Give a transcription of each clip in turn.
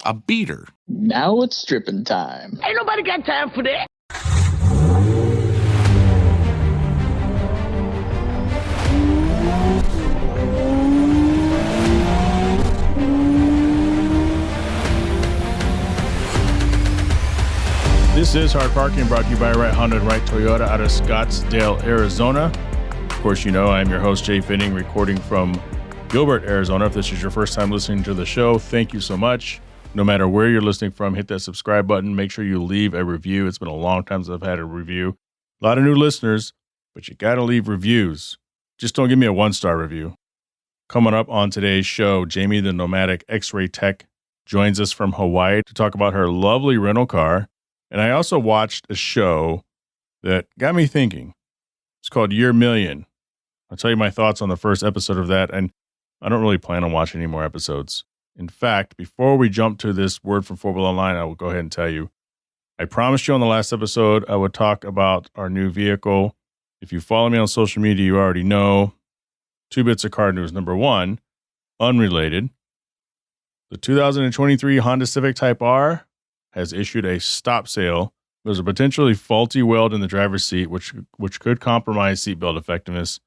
a beater. Now it's stripping time. Ain't nobody got time for that. This is Hard Parking, brought to you by Right Honda and Right Toyota out of Scottsdale, Arizona. Of course, you know I'm your host, Jhae Pfenning, recording from Gilbert, Arizona. If this is your first time listening to the show, thank you so much. No matter where you're listening from, hit that subscribe button. Make sure you leave a review. It's been a long time since I've had a review. A lot of new listeners, but you got to leave reviews. Just don't give me a one-star review. Coming up on today's show, Jamie, the Nomadic X-ray tech, joins us from Hawaii to talk about her lovely rental car. And I also watched a show that got me thinking. It's called Year Million. I'll tell you my thoughts on the first episode of that, and I don't really plan on watching any more episodes. In fact, before we jump to this word from 4 Wheel Online, I will go ahead and tell you, I promised you on the last episode I would talk about our new vehicle. If you follow me on social media, you already know. 2 bits of car news. Number one, unrelated. The 2023 Honda Civic Type R has issued a stop sale. There's a potentially faulty weld in the driver's seat, which could compromise seatbelt effectiveness.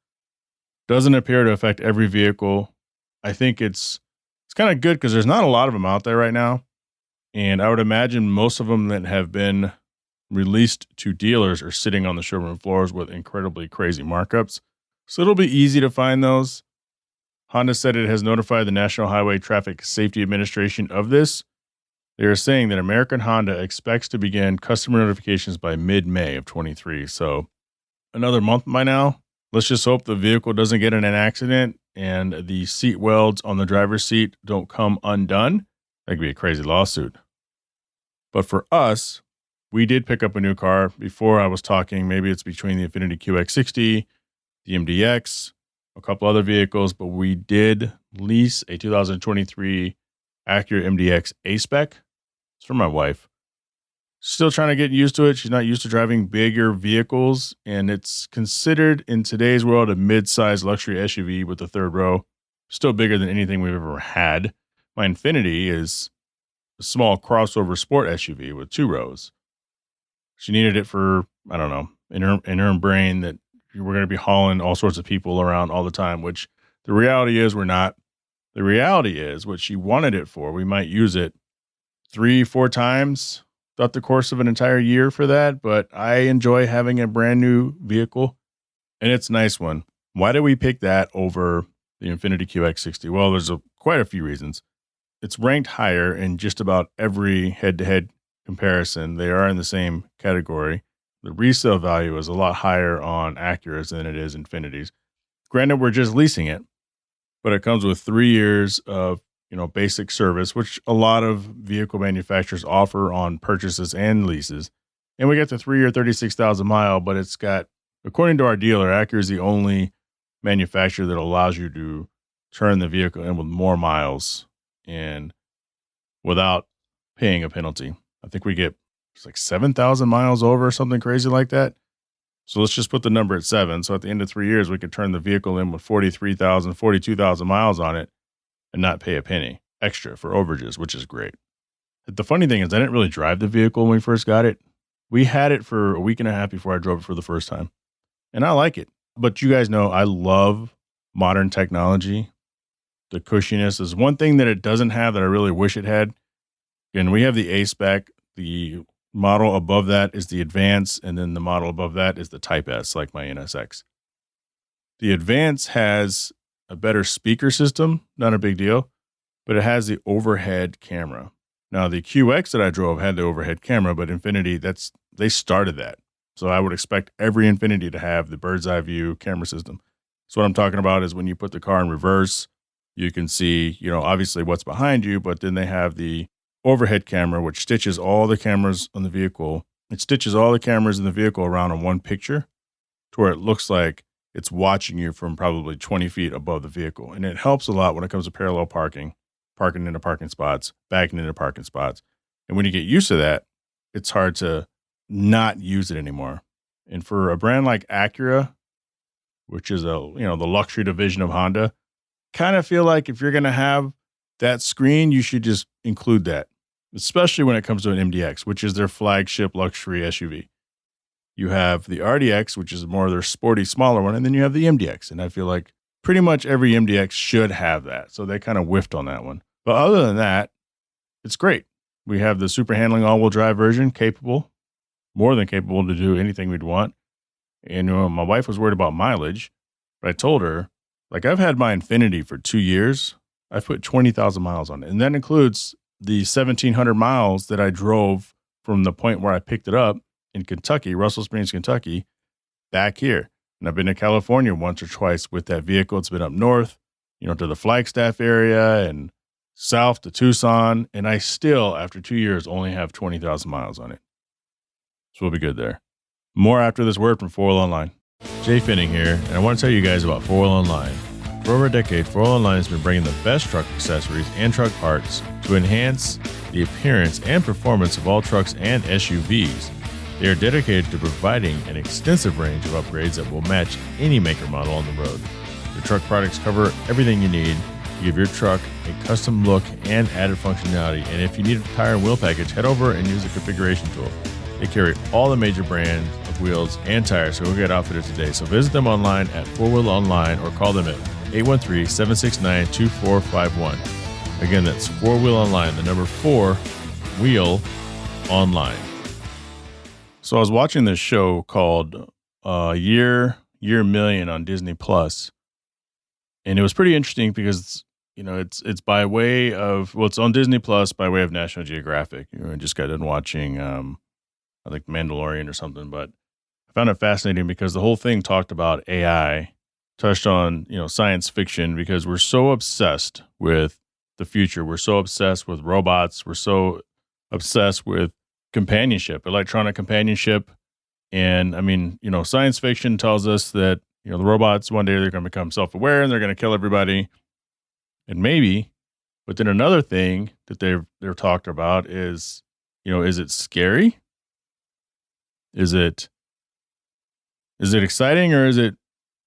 Doesn't appear to affect every vehicle. I think it's kind of good because there's not a lot of them out there right now. And I would imagine most of them that have been released to dealers are sitting on the showroom floors with incredibly crazy markups. So it'll be easy to find those. Honda said it has notified the National Highway Traffic Safety Administration of this. They are saying that American Honda expects to begin customer notifications by mid-May of 23. So another month by now. Let's just hope the vehicle doesn't get in an accident and the seat welds on the driver's seat don't come undone. That could be a crazy lawsuit. But for us, we did pick up a new car. Before I was talking, maybe it's between the Infiniti QX60, the MDX, a couple other vehicles, but we did lease a 2023 Acura MDX A-Spec. It's for my wife. Still trying to get used to it. She's not used to driving bigger vehicles, and it's considered in today's world a mid-sized luxury SUV with the third row. Still bigger than anything we've ever had. My Infiniti is a small crossover sport SUV with 2 rows. She needed it for, I don't know, in her brain that we're going to be hauling all sorts of people around all the time, which the reality is we're not. The reality is what she wanted it for. We might use it 3-4 times throughout the course of an entire year for that, but I enjoy having a brand new vehicle, and it's a nice one. Why did we pick that over the Infiniti QX60? Well, there's quite a few reasons. It's ranked higher in just about every head-to-head comparison. They are in the same category. The resale value is a lot higher on Acuras than it is Infinitis. Granted, we're just leasing it, but it comes with 3 years of basic service, which a lot of vehicle manufacturers offer on purchases and leases. And we get the 3-year, 36,000 mile, but it's got, according to our dealer, Acura is the only manufacturer that allows you to turn the vehicle in with more miles and without paying a penalty. I think we get 7,000 miles over or something crazy like that. So let's just put the number at 7. So at the end of 3 years, we could turn the vehicle in with 43,000, 42,000 miles on it and not pay a penny extra for overages, which is great. The funny thing is I didn't really drive the vehicle when we first got it. We had it for a week and a half before I drove it for the first time. And I like it. But you guys know I love modern technology. The cushiness is one thing that it doesn't have that I really wish it had. And we have the A-Spec. The model above that is the Advance, and then the model above that is the Type S, like my NSX. The Advance has a better speaker system, not a big deal, but it has the overhead camera. Now, the QX that I drove had the overhead camera, but Infiniti, they started that. So I would expect every Infiniti to have the bird's eye view camera system. So what I'm talking about is when you put the car in reverse, you can see, obviously what's behind you, but then they have the overhead camera, which stitches all the cameras on the vehicle. It stitches all the cameras in the vehicle around in one picture to where it looks like it's watching you from probably 20 feet above the vehicle. And it helps a lot when it comes to parallel parking into parking spots, backing into parking spots. And when you get used to that, it's hard to not use it anymore. And for a brand like Acura, which is the luxury division of Honda, kind of feel like if you're going to have that screen, you should just include that. especially when it comes to an MDX, which is their flagship luxury SUV. You have the RDX, which is more their sporty, smaller one, and then you have the MDX. And I feel like pretty much every MDX should have that. So they kind of whiffed on that one. But other than that, it's great. We have the super handling all-wheel drive version, more than capable to do anything we'd want. And my wife was worried about mileage, but I told her, like, I've had my Infiniti for 2 years. I've put 20,000 miles on it. And that includes the 1,700 miles that I drove from the point where I picked it up in Kentucky, Russell Springs, Kentucky, back here. And I've been to California once or twice with that vehicle. It's been up north, to the Flagstaff area and south to Tucson. And I still, after 2 years, only have 20,000 miles on it. So we'll be good there. More after this word from 4Wheel Online. Jhae Pfenning here, and I want to tell you guys about 4Wheel Online. For over a decade, 4Wheel Online has been bringing the best truck accessories and truck parts to enhance the appearance and performance of all trucks and SUVs. They are dedicated to providing an extensive range of upgrades that will match any maker model on the road. The truck products cover everything you need to give your truck a custom look and added functionality. And if you need a tire and wheel package, head over and use the configuration tool. They carry all the major brands of wheels and tires, so go get outfitted today. So visit them online at 4Wheel Online or call them at 813-769-2451. Again, that's 4Wheel Online, the number 4, Wheel Online. So I was watching this show called Year Million on Disney Plus, and it was pretty interesting because it's by way of it's on Disney Plus by way of National Geographic. I just got done watching I think Mandalorian or something, but I found it fascinating because the whole thing talked about AI, touched on science fiction, because we're so obsessed with the future. We're so obsessed with robots. We're so obsessed with companionship, electronic companionship. And I mean, science fiction tells us that, the robots one day they're going to become self-aware and they're going to kill everybody. And maybe, but then another thing that they're talked about is, is it scary? Is it exciting or is it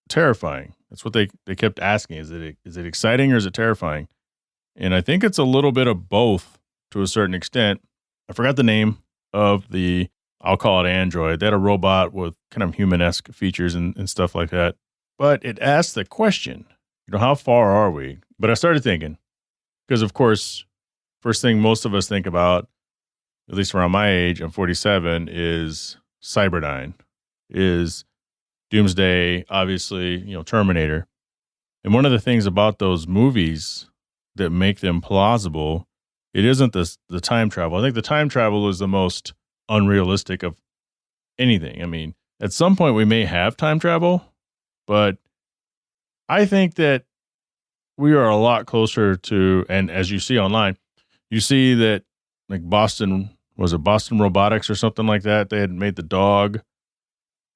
terrifying? That's what they kept asking. Is it exciting or is it terrifying? And I think it's a little bit of both to a certain extent. I forgot the name of I'll call it android. They had a robot with kind of human-esque features and stuff like that. But it asked the question, how far are we? But I started thinking, because of course, first thing most of us think about, at least around my age, I'm 47, is Cyberdyne, is Doomsday, obviously, Terminator. And one of the things about those movies that make them plausible, it isn't the time travel. I think the time travel is the most unrealistic of anything. I mean, at some point we may have time travel, but I think that we are a lot closer to, and as you see online, you see that like Boston Robotics or something like that? They had made the dog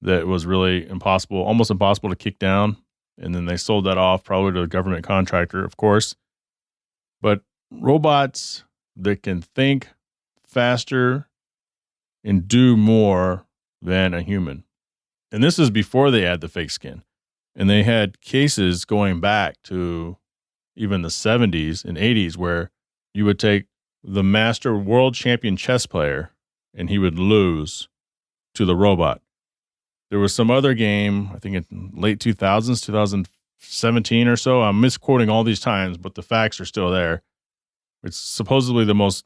that was really almost impossible to kick down. And then they sold that off probably to a government contractor, of course. But robots that can think faster and do more than a human. And this is before they add the fake skin. And they had cases going back to even the 70s and 80s where you would take the master world champion chess player and he would lose to the robot. There was some other game, I think in late 2000s, 2017 or so. I'm misquoting all these times, but the facts are still there. It's supposedly the most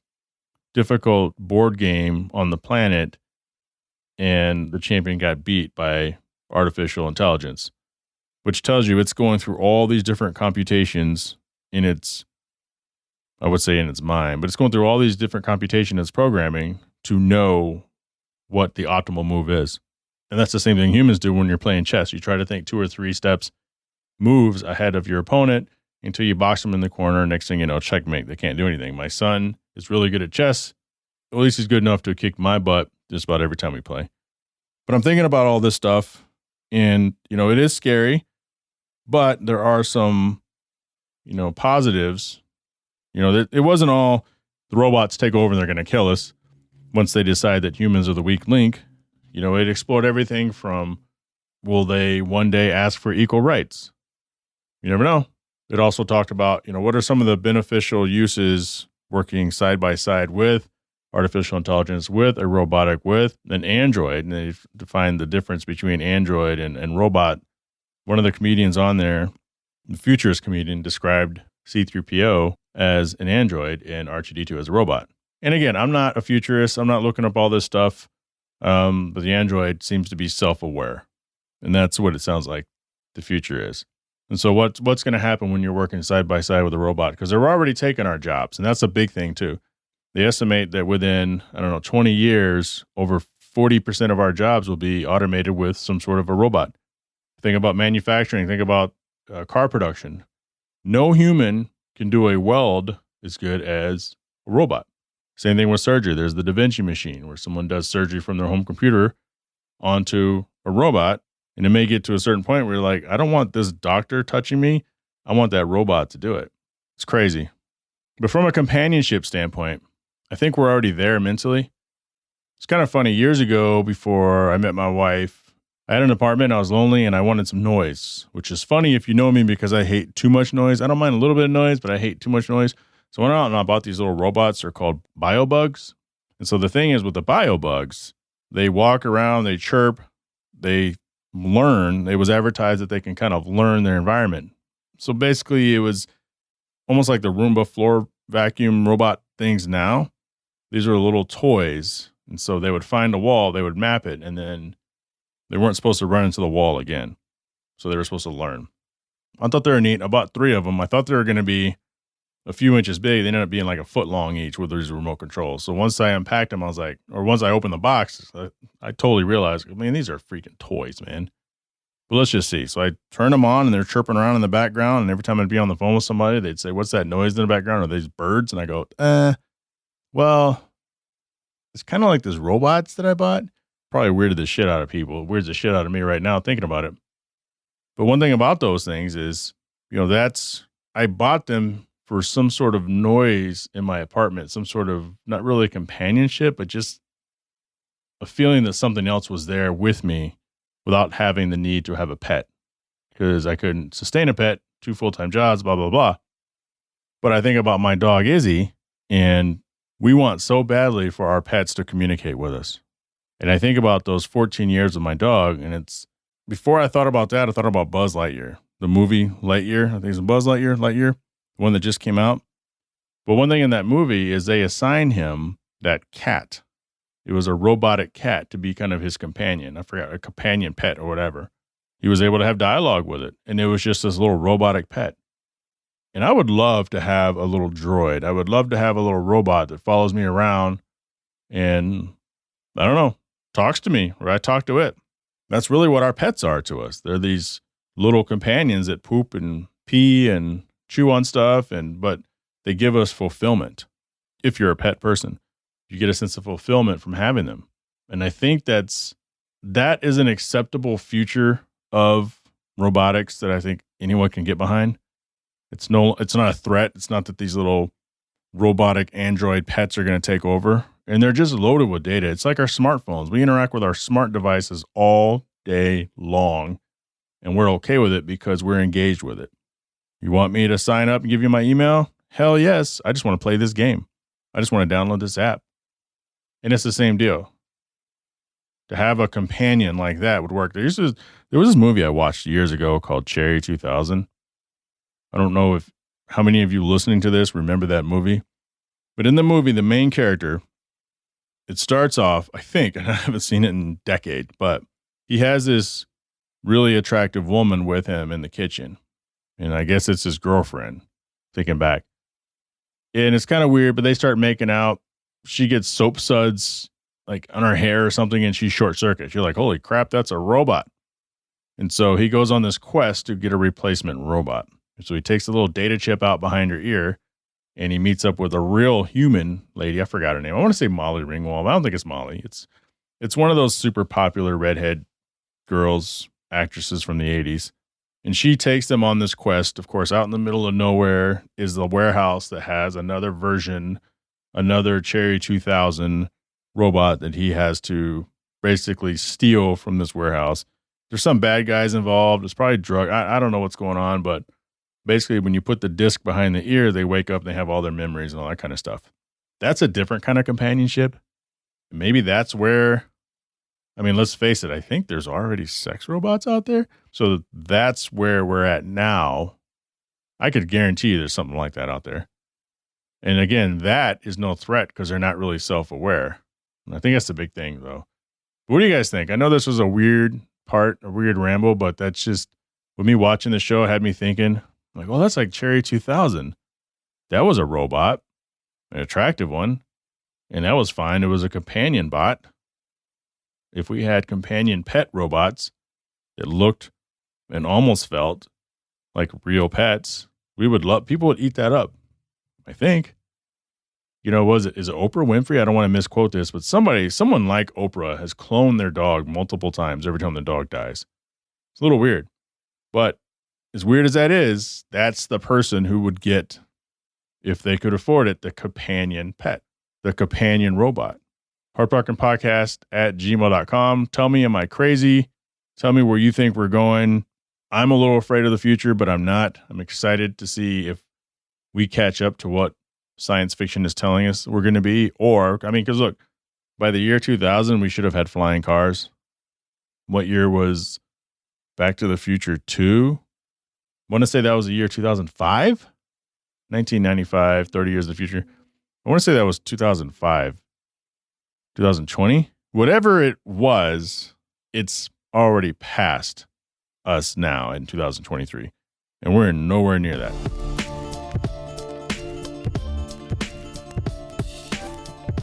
difficult board game on the planet, and the champion got beat by artificial intelligence, which tells you it's going through all these different computations in its mind, but it's going through all these different computations, its programming to know what the optimal move is. And that's the same thing humans do when you're playing chess. You try to think 2 or 3 steps, moves ahead of your opponent until you box them in the corner. Next thing you know, checkmate. They can't do anything. My son is really good at chess. At least he's good enough to kick my butt just about every time we play. But I'm thinking about all this stuff, and, it is scary, but there are some, positives. It wasn't all the robots take over and they're going to kill us once they decide that humans are the weak link. It explored everything from, will they one day ask for equal rights? You never know. It also talked about, what are some of the beneficial uses working side by side with artificial intelligence with a robotic with an android. And they've defined the difference between android and robot. One of the comedians on there, the futurist comedian, described C-3PO as an android and R2-D2 as a robot. And again, I'm not a futurist. I'm not looking up all this stuff. But the android seems to be self-aware. And that's what it sounds like the future is. And so what's going to happen when you're working side by side with a robot? Because they're already taking our jobs. And that's a big thing too. They estimate that within, 20 years, over 40% of our jobs will be automated with some sort of a robot. Think about manufacturing. Think about car production. No human can do a weld as good as a robot. Same thing with surgery. There's the Da Vinci machine where someone does surgery from their home computer onto a robot. And it may get to a certain point where you're like, I don't want this doctor touching me. I want that robot to do it. It's crazy. But from a companionship standpoint, I think we're already there mentally. It's kind of funny. Years ago, before I met my wife, I had an apartment. I was lonely and I wanted some noise, which is funny if you know me because I hate too much noise. I don't mind a little bit of noise, but I hate too much noise. So I went out and I bought these little robots. They're called biobugs. And so the thing is with the biobugs, they walk around, they chirp, they learn. It was advertised that they can kind of learn their environment. So basically it was almost like the Roomba floor vacuum robot things now. These are little toys. And so they would find a wall, they would map it, and then they weren't supposed to run into the wall again. So they were supposed to learn. I thought they were neat. I bought 3 of them. I thought they were going to be a few inches big. They ended up being like a foot long each with these remote controls. So once I unpacked them, I was like, or once I opened the box, I totally realized, man, these are freaking toys, man. But let's just see. So I turned them on and they're chirping around in the background. And every time I'd be on the phone with somebody, they'd say, what's that noise in the background? Are these birds? And I go, well, it's kind of like this robots that I bought. Probably weirded the shit out of people. Weirds the shit out of me right now thinking about it. But one thing about those things is, I bought them for some sort of noise in my apartment, some sort of, not really companionship, but just a feeling that something else was there with me without having the need to have a pet, because I couldn't sustain a pet, 2 full-time jobs, blah, blah, blah. But I think about my dog, Izzy, and we want so badly for our pets to communicate with us. And I think about those 14 years with my dog, and it's, before I thought about that, I thought about Buzz Lightyear, the movie Lightyear. I think it's Buzz Lightyear, the one that just came out. But one thing in that movie is they assigned him that cat. It was a robotic cat to be kind of his companion. I forgot, a companion pet or whatever. He was able to have dialogue with it. And it was just this little robotic pet. And I would love to have a little droid. I would love to have a little robot that follows me around and, I don't know, talks to me or I talk to it. That's really what our pets are to us. They're these little companions that poop and pee and chew on stuff, but they give us fulfillment. If you're a pet person, you get a sense of fulfillment from having them. And I think that is an acceptable future of robotics that I think anyone can get behind. It's not a threat. It's not that these little robotic android pets are going to take over, and they're just loaded with data. It's like our smartphones. We interact with our smart devices all day long, and we're okay with it because we're engaged with it. You want me to sign up and give you my email? Hell yes. I just want to play this game. I just want to download this app. And it's the same deal. To have a companion like that would work. There was this movie I watched years ago called Cherry 2000. I don't know how many of you listening to this remember that movie. But in the movie, the main character, it starts off, I think, and I haven't seen it in a decade, but he has this really attractive woman with him in the kitchen. And I guess it's his girlfriend, thinking back. And it's kind of weird, but they start making out. She gets soap suds like on her hair or something, and she short circuits. You're like, holy crap, that's a robot. And so he goes on this quest to get a replacement robot. So he takes a little data chip out behind her ear, and he meets up with a real human lady. I forgot her name. I want to say Molly Ringwald. I don't think it's Molly. It's one of those super popular redhead girls, actresses from the 80s. And she takes them on this quest. Of course, out in the middle of nowhere is the warehouse that has another Cherry 2000 robot that he has to basically steal from this warehouse. There's some bad guys involved. It's probably drug. I don't know what's going on, but basically when you put the disc behind the ear, they wake up and they have all their memories and all that kind of stuff. that's a different kind of companionship. Maybe that's where, I mean, let's face it, I think there's already sex robots out there. So that's where we're at now. I could guarantee you there's something like that out there. And again, that is no threat because they're not really self-aware. And I think that's the big thing, though. What do you guys think? I know this was a weird ramble, but that's just, with me watching the show, had me thinking, like, well, that's like Cherry 2000. That was a robot, an attractive one, and that was fine. It was a companion bot. If we had companion pet robots that looked and almost felt like real pets, people would eat that up. I think, is it Oprah Winfrey? I don't want to misquote this, but someone like Oprah has cloned their dog multiple times every time the dog dies. It's a little weird, but as weird as that is, that's the person who would get, if they could afford it, the companion pet, the companion robot. HardParkingPodcast@gmail.com. Tell me, am I crazy? Tell me where you think we're going. I'm a little afraid of the future, but I'm not. I'm excited to see if we catch up to what science fiction is telling us we're going to be. Because look, by the year 2000, we should have had flying cars. What year was Back to the Future 2? I want to say that was the year 2005? 1995, 30 years in the future. I want to say that was 2005, 2020. Whatever it was, it's already past us now in 2023. And we're nowhere near that.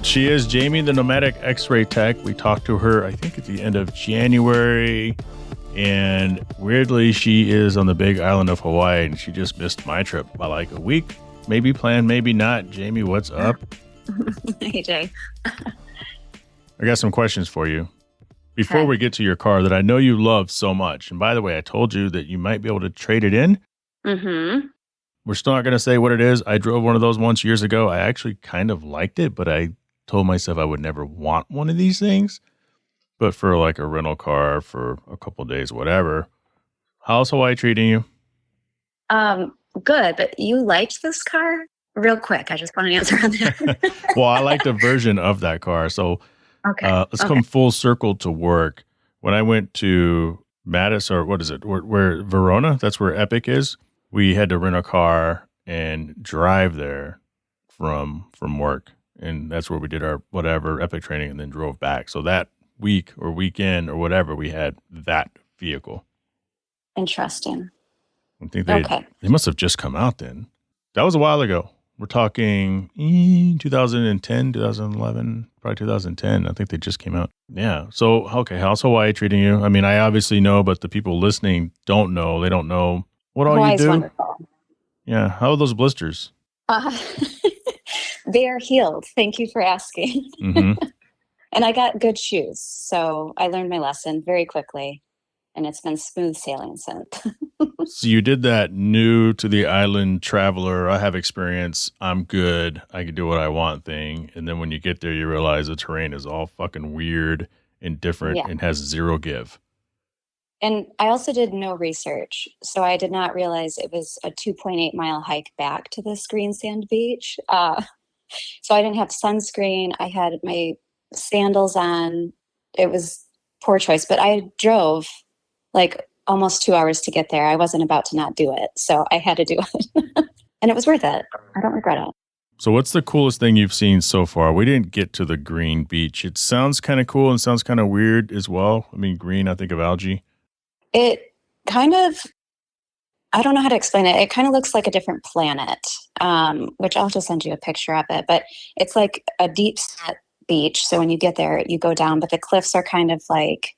She is Jamie, the Nomadic X-ray tech. We talked to her, I think, at the end of January. And weirdly, she is on the big island of Hawaii, and she just missed my trip by like a week. Maybe planned, maybe not. Jamie, what's up? Hey, Jay. I got some questions for you before we get to your car that I know you love so much. And by the way, I told you that you might be able to trade it in. Mm-hmm. We're still not going to say what it is. I drove one of those once years ago. I actually kind of liked it, but I told myself I would never want one of these things. But for like a rental car for a couple of days, whatever. How's Hawaii treating you? Good. But you liked this car? Real quick, I just want to answer on that. Well, I liked a version of that car. So let's come full circle to work. When I went to Mattis, or what is it? Where Verona? That's where Epic is. We had to rent a car and drive there from work. And that's where we did our whatever Epic training and then drove back. So that week or weekend or whatever, we had that vehicle. Interesting. I think they must have just come out then. That was a while ago. We're talking 2010, 2011, probably 2010. I think they just came out. Yeah. So, okay, how's Hawaii treating you? I mean, I obviously know, but the people listening don't know. They don't know what all Hawaii's you do. Wonderful. Yeah. How are those blisters? They are healed. Thank you for asking. Mm-hmm. And I got good shoes. So I learned my lesson very quickly. And it's been smooth sailing since. So you did that new to the island traveler. I have experience. I'm good. I can do what I want thing. And then when you get there, you realize the terrain is all fucking weird and different and has zero give. And I also did no research. So I did not realize it was a 2.8 mile hike back to this green sand beach. So I didn't have sunscreen. I had my sandals on. It was poor choice, but I drove like almost 2 hours to get there. I wasn't about to not do it. So I had to do it. And it was worth it. I don't regret it. So what's the coolest thing you've seen so far? We didn't get to the green beach. It sounds kind of cool and sounds kind of weird as well. I mean, green, I think of algae. It kind of, I don't know how to explain it. It kind of looks like a different planet, which I'll just send you a picture of it. But it's like a deep set beach. So when you get there, you go down, but the cliffs are kind of like,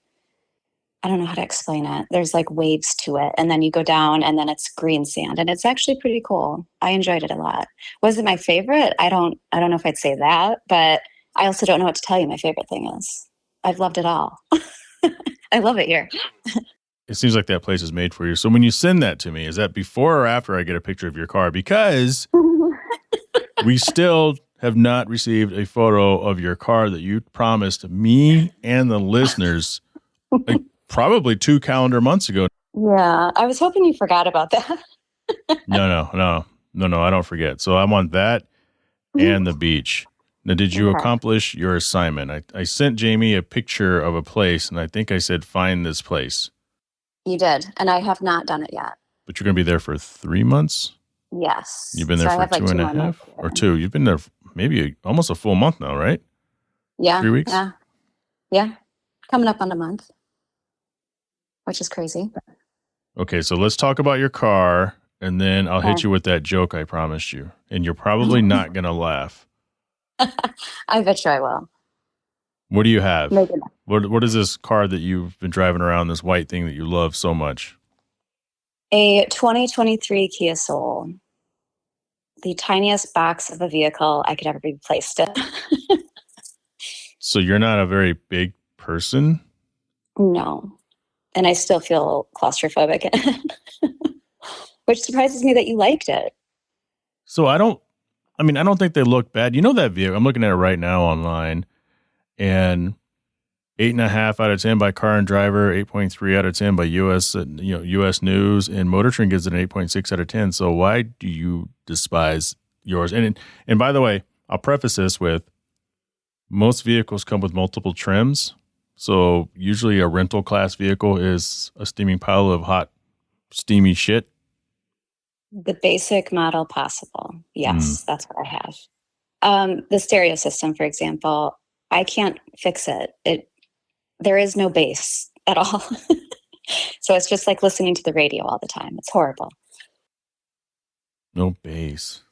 I don't know how to explain it. There's like waves to it. And then you go down and then it's green sand. And it's actually pretty cool. I enjoyed it a lot. Was it my favorite? I don't know if I'd say that, but I also don't know what to tell you my favorite thing is. I've loved it all. I love it here. It seems like that place is made for you. So when you send that to me, is that before or after I get a picture of your car? Because we still have not received a photo of your car that you promised me and the listeners like probably 2 calendar months ago. Yeah, I was hoping you forgot about that. No, I don't forget. So I want that and the beach. Now, did you Okay. accomplish your assignment? I sent Jamie a picture of a place, and I think I said, find this place. You did. And I have not done it yet. But you're going to be there for 3 months? Yes. You've been there So I for have like 2 more 2.5 months or here. 2. You've been there maybe almost a full month now, right? Yeah. 3 weeks? Yeah. Coming up on a month, which is crazy. Okay, so let's talk about your car, and then I'll hit you with that joke I promised you. And you're probably not going to laugh. I bet you I will. What do you have? Maybe not. What is this car that you've been driving around, this white thing that you love so much? A 2023 Kia Soul. The tiniest box of a vehicle I could ever be placed in. So you're not a very big person? No. And I still feel claustrophobic, which surprises me that you liked it. So I don't think they look bad. You know that vehicle? I'm looking at it right now online, and 8.5 out of 10 by Car and Driver, 8.3 out of 10 by US News, and Motor Trend gives it an 8.6 out of 10. So why do you despise yours? And by the way, I'll preface this with most vehicles come with multiple trims. So usually a rental class vehicle is a steaming pile of hot, steamy shit. The basic model possible. Yes, that's what I have. The stereo system, for example, I can't fix it. There is no bass at all. So it's just like listening to the radio all the time. It's horrible. No bass.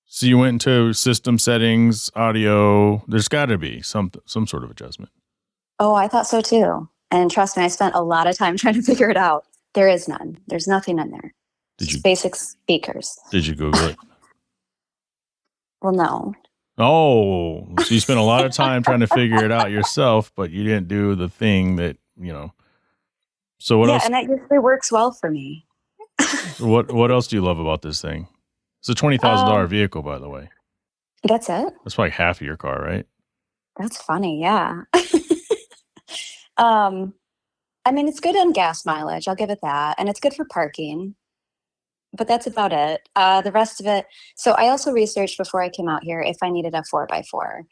So you went into system settings, audio. There's got to be some sort of adjustment. Oh, I thought so too. And trust me, I spent a lot of time trying to figure it out. There is none. There's nothing in there. Just basic speakers. Did you Google it? Well, no. Oh, so you spent a lot of time trying to figure it out yourself, but you didn't do the thing that, So what else? Yeah, and that usually works well for me. What else do you love about this thing? It's a $20,000 vehicle, by the way. That's it? That's probably half of your car, right? That's funny, yeah. It's good on gas mileage. I'll give it that. And it's good for parking. But that's about it. The rest of it. So I also researched before I came out here if I needed a 4x4.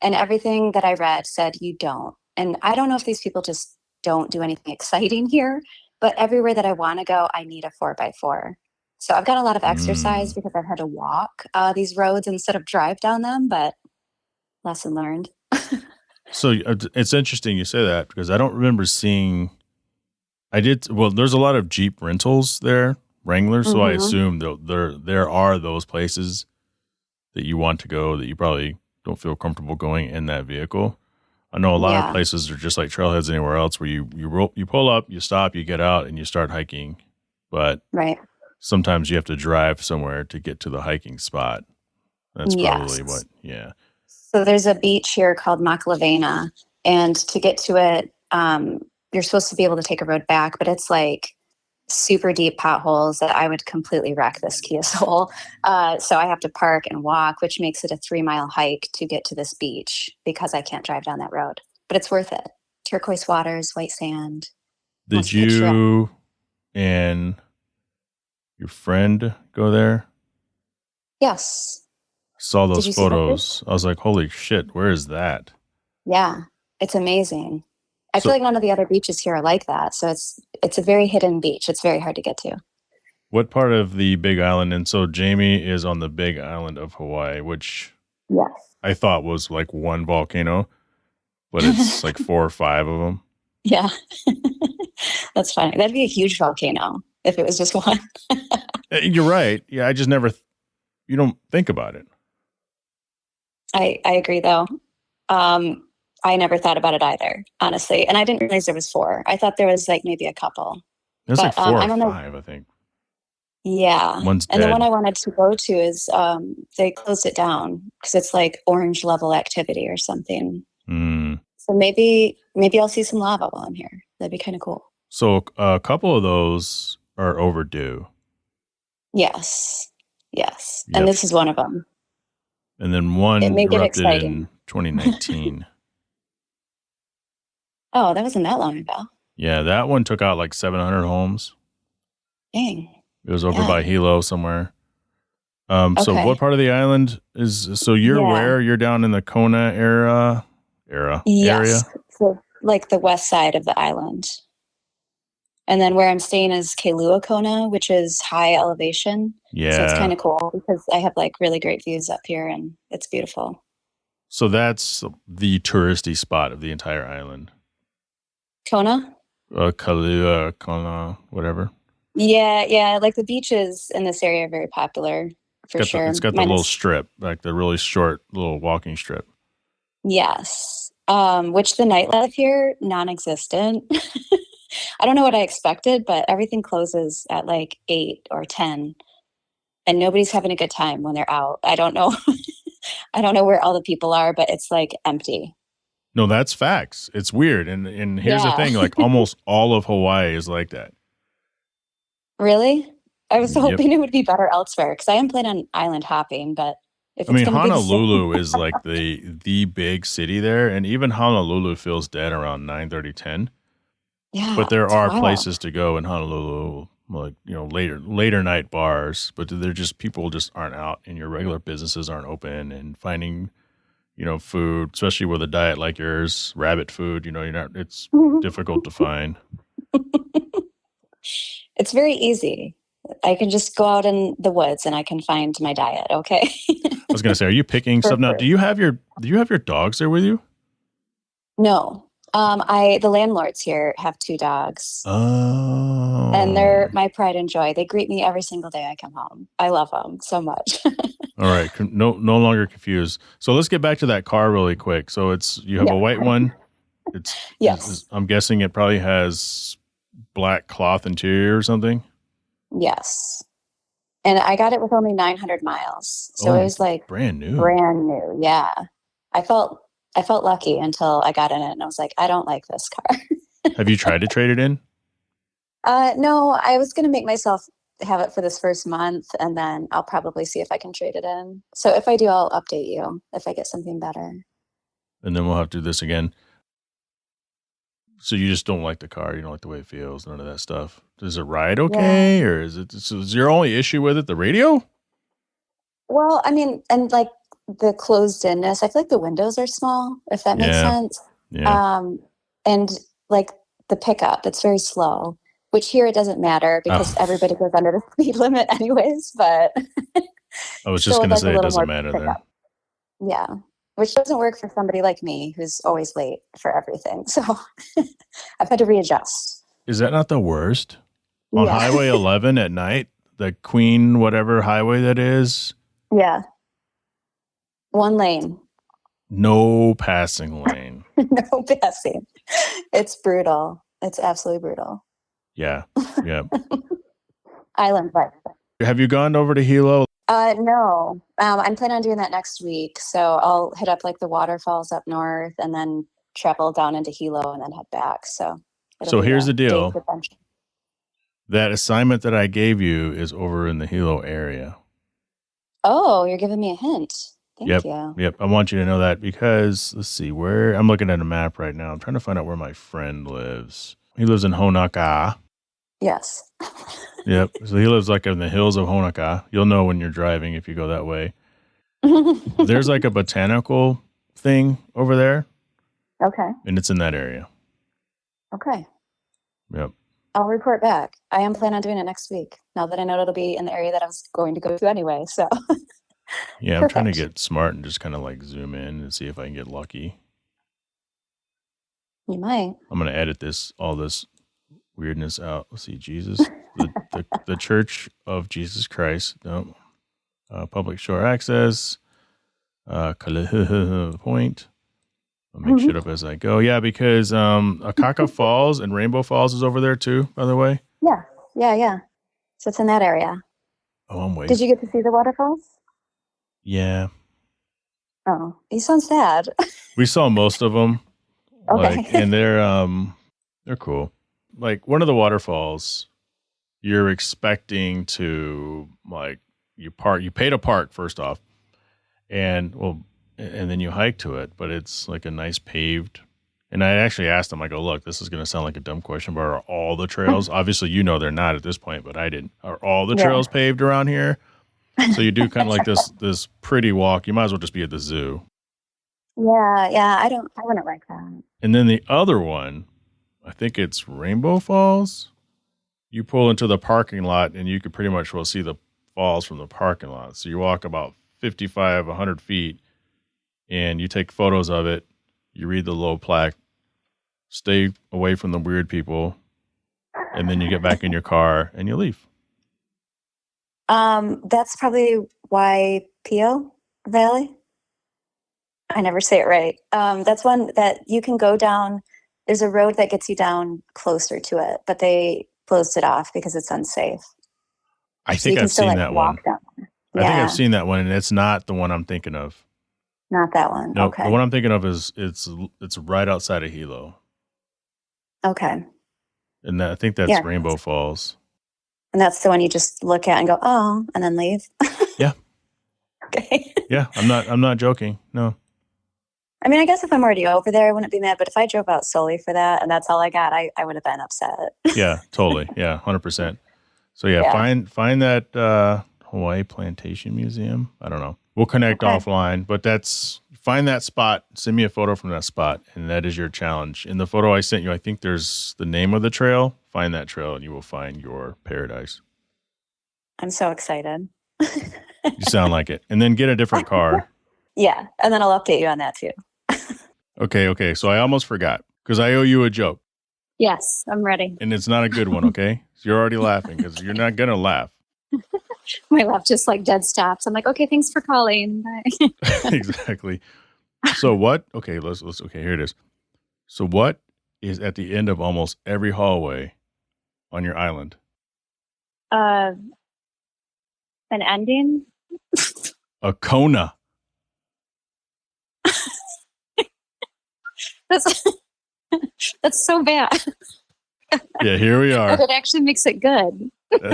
And everything that I read said you don't. And I don't know if these people just don't do anything exciting here, but everywhere that I want to go, I need a 4x4. So I've got a lot of exercise because I've had to walk these roads instead of drive down them, but lesson learned. So it's interesting you say that because I don't remember seeing. There's a lot of Jeep rentals there, Wranglers. So I assume there are those places that you want to go that you probably don't feel comfortable going in that vehicle. I know a lot of places are just like trailheads anywhere else where you pull up, you stop, you get out, and you start hiking. But sometimes you have to drive somewhere to get to the hiking spot. That's probably So there's a beach here called Maklavena, and to get to it, you're supposed to be able to take a road back, but it's like super deep potholes that I would completely wreck this Kia Soul. So I have to park and walk, which makes it a 3-mile hike to get to this beach because I can't drive down that road. But it's worth it. Turquoise waters, white sand. Did you and your friend go there? Yes. Saw those photos. I was like, holy shit, where is that? Yeah, it's amazing. I feel like none of the other beaches here are like that. So it's a very hidden beach. It's very hard to get to. What part of the Big Island? And so Jamie is on the Big Island of Hawaii, which I thought was like one volcano, but it's like 4 or 5 of them. Yeah. That's funny. That'd be a huge volcano if it was just one. You're right. Yeah, I just never, you don't think about it. I agree, though. I never thought about it either, honestly. And I didn't realize there was 4. I thought there was like maybe a couple. There's like 4 or 5, I think. Yeah. One's dead. And the one I wanted to go to is they closed it down because it's like orange level activity or something. So maybe I'll see some lava while I'm here. That'd be kind of cool. So a couple of those are overdue. Yes. Yep. And this is one of them. And then one erupted in 2019. Oh, that wasn't that long ago. Yeah, that one took out like 700 homes. Dang. It was over by Hilo somewhere. So Okay. what part of the island is, so you're where? You're down in the Kona area? Yes. So like the west side of the island. And then where I'm staying is Kailua Kona, which is high elevation. Yeah. So it's kind of cool because I have like really great views up here and it's beautiful. So that's the touristy spot of the entire island. Kona? Kailua, Kona, whatever. Yeah. Like the beaches in this area are very popular for sure. It's got the little strip, like the really short little walking strip. Yes. Which the nightlife here, non-existent. I don't know what I expected, but everything closes at like 8 or 10 and nobody's having a good time when they're out. I don't know. I don't know where all the people are, but it's like empty. No, that's facts. It's weird. And here's the thing, like almost all of Hawaii is like that. Really? I was hoping it would be better elsewhere because I am planning on island hopping, but if it's Honolulu is like the big city there, and even Honolulu feels dead around 9:30, 10. Yeah. But there are places to go in Honolulu, like, later night bars, but they're just, people just aren't out and your regular businesses aren't open, and finding, food, especially with a diet like yours, rabbit food, it's difficult to find. It's very easy. I can just go out in the woods and I can find my diet. Okay. I was going to say, are you picking stuff now? Do you have your dogs there with you? No. The landlords here have 2 dogs. Oh. And they're my pride and joy. They greet me every single day I come home. I love them so much. All right. No longer confused. So let's get back to that car really quick. So you have a white one. Yes. I'm guessing it probably has black cloth interior or something. Yes. And I got it with only 900 miles. So it was like brand new. Yeah. I felt lucky until I got in it and I was like, I don't like this car. Have you tried to trade it in? No, I was going to make myself have it for this first month and then I'll probably see if I can trade it in. So if I do, I'll update you if I get something better. And then we'll have to do this again. So you just don't like the car. You don't like the way it feels, none of that stuff. Does it ride okay? Or is your only issue with it the radio? Well, I mean, and like the closed inness, I feel like the windows are small, if that makes sense. Yeah. And like the pickup, it's very slow, which here it doesn't matter because everybody goes under the speed limit anyways, but I was just going to say it doesn't matter there. Yeah. Which doesn't work for somebody like me who's always late for everything. So I've had to readjust. Is that not the worst? On Highway 11 at night, the Queen whatever highway that is? Yeah. 1 lane. No passing lane. No passing. It's brutal. It's absolutely brutal. Yeah. Island life. Have you gone over to Hilo? No. I'm planning on doing that next week. So I'll hit up like the waterfalls up north and then travel down into Hilo and then head back. So here's the deal. That assignment that I gave you is over in the Hilo area. Oh, you're giving me a hint. Thank you. Yep. I want you to know that because let's see where I'm looking at a map right now. I'm trying to find out where my friend lives. He lives in Honokaa. Yes. Yep. So he lives like in the hills of Honokaa. You'll know when you're driving if you go that way. There's like a botanical thing over there. Okay. And it's in that area. Okay. Yep. I'll report back. I am planning on doing it next week. Now that I know it'll be in the area that I was going to go to anyway. So. Yeah, I'm trying to get smart and just kind of like zoom in and see if I can get lucky. You might. I'm going to edit all this weirdness out. Let's see, Jesus, the Church of Jesus Christ. No, public shore access. Point. I'll make shit up as I go. Yeah, because Akaka Falls and Rainbow Falls is over there too, by the way. Yeah. So it's in that area. Oh, I'm waiting. Did you get to see the waterfalls? Yeah. Oh, you sound sad. We saw most of them. Okay. And they're cool. Like one of the waterfalls, you're expecting to like you pay to park first off, and then you hike to it, but it's like a nice paved. And I actually asked them, I go, look, this is going to sound like a dumb question, but are all the trails? Obviously, they're not at this point, but I didn't. Are all the trails paved around here? So you do kind of like this pretty walk. You might as well just be at the zoo. Yeah. I wouldn't like that. And then the other one, I think it's Rainbow Falls. You pull into the parking lot and you could pretty much well see the falls from the parking lot. So you walk about 100 feet and you take photos of it. You read the little plaque, stay away from the weird people, and then you get back in your car and you leave. That's probably Waipio Valley. I never say it right. That's one that you can go down. There's a road that gets you down closer to it, but they closed it off because it's unsafe. I think I've seen that one. Down. I think I've seen that one, and it's not the one I'm thinking of. Not that one. No, okay. The one I'm thinking of is it's right outside of Hilo. Okay. And I think that's Rainbow Falls. And that's the one you just look at and go, oh, and then leave. Yeah. Okay. Yeah, I'm not joking. No. I mean, I guess if I'm already over there, I wouldn't be mad. But if I drove out solely for that and that's all I got, I would have been upset. Yeah, totally. Yeah, 100%. So find that Hawaii Plantation Museum. I don't know. We'll connect offline, but find that spot. Send me a photo from that spot, and that is your challenge. In the photo I sent you, I think there's the name of the trail. Find that trail, and you will find your paradise. I'm so excited. You sound like it. And then get a different car. Yeah, and then I'll update you on that too. Okay. So I almost forgot because I owe you a joke. Yes, I'm ready. And it's not a good one, okay? So you're already laughing because you're not going to laugh. My laugh just like dead stops. I'm like, okay, thanks for calling. Bye. Exactly. So what? Okay, let's. Okay, here it is. So what is at the end of almost every hallway on your island? An ending? A Kona. That's so bad. Yeah, here we are. But it actually makes it good.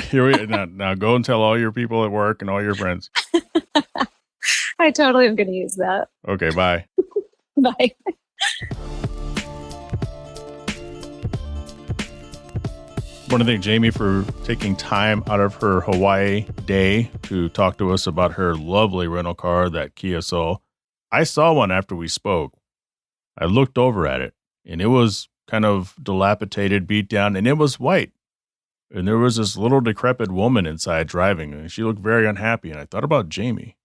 Here we are. Now go and tell all your people at work and all your friends. I totally am going to use that. Okay, bye. Bye. I want to thank Jamie for taking time out of her Hawaii day to talk to us about her lovely rental car, that Kia Soul. I saw one after we spoke. I looked over at it, and it was kind of dilapidated, beat down, and it was white. And there was this little decrepit woman inside driving, and she looked very unhappy, and I thought about Jamie.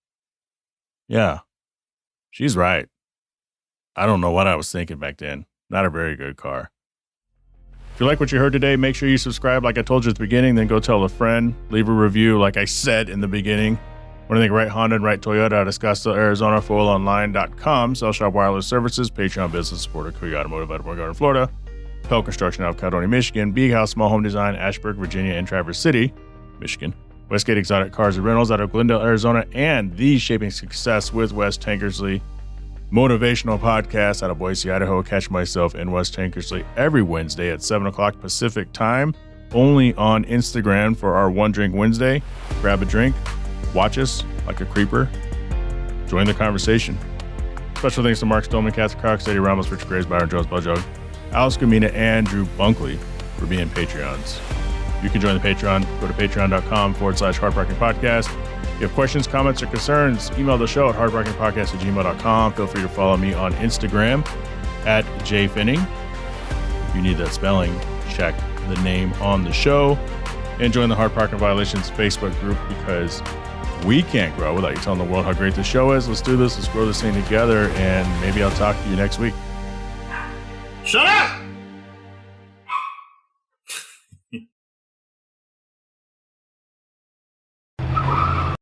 Yeah, she's right. I don't know what I was thinking back then. Not a very good car. If you like what you heard today, make sure you subscribe like I told you at the beginning, then go tell a friend, leave a review like I said in the beginning. I want to thank Right Honda and Right Toyota out of Scottsdale, Arizona, FuelOnline.com, Cell Shop Wireless Services, Patreon Business Supporter, Korea Automotive out of Morgan, Florida, Pell Construction out of Caledonia, Michigan, Big House Small Home Design, Ashburn, Virginia, and Traverse City, Michigan, Westgate Exotic Cars and Rentals out of Glendale, Arizona, and the Shaping Success with Wes Tankersley motivational podcast out of Boise, Idaho. Catch myself in Wes Tankersley every Wednesday at 7 o'clock Pacific time, only on Instagram for our One Drink Wednesday. Grab a drink, watch us like a creeper, join the conversation. Special thanks to Mark Stolman, Catherine Cox, Eddie Ramos, Richard Graves, Byron Jones, Bujog, Alice Gumina, and Drew Bunkley for being Patreons. You can join the Patreon. Go to patreon.com/HardParkingPodcast. If you have questions, comments, or concerns, email the show at hardparkingpodcast@gmail.com. Feel free to follow me on Instagram at Jhae Pfenning. If you need that spelling, check the name on the show. And join the Hard Parking Violations Facebook group because we can't grow without you telling the world how great the show is. Let's do this. Let's grow this thing together. And maybe I'll talk to you next week. Shut up!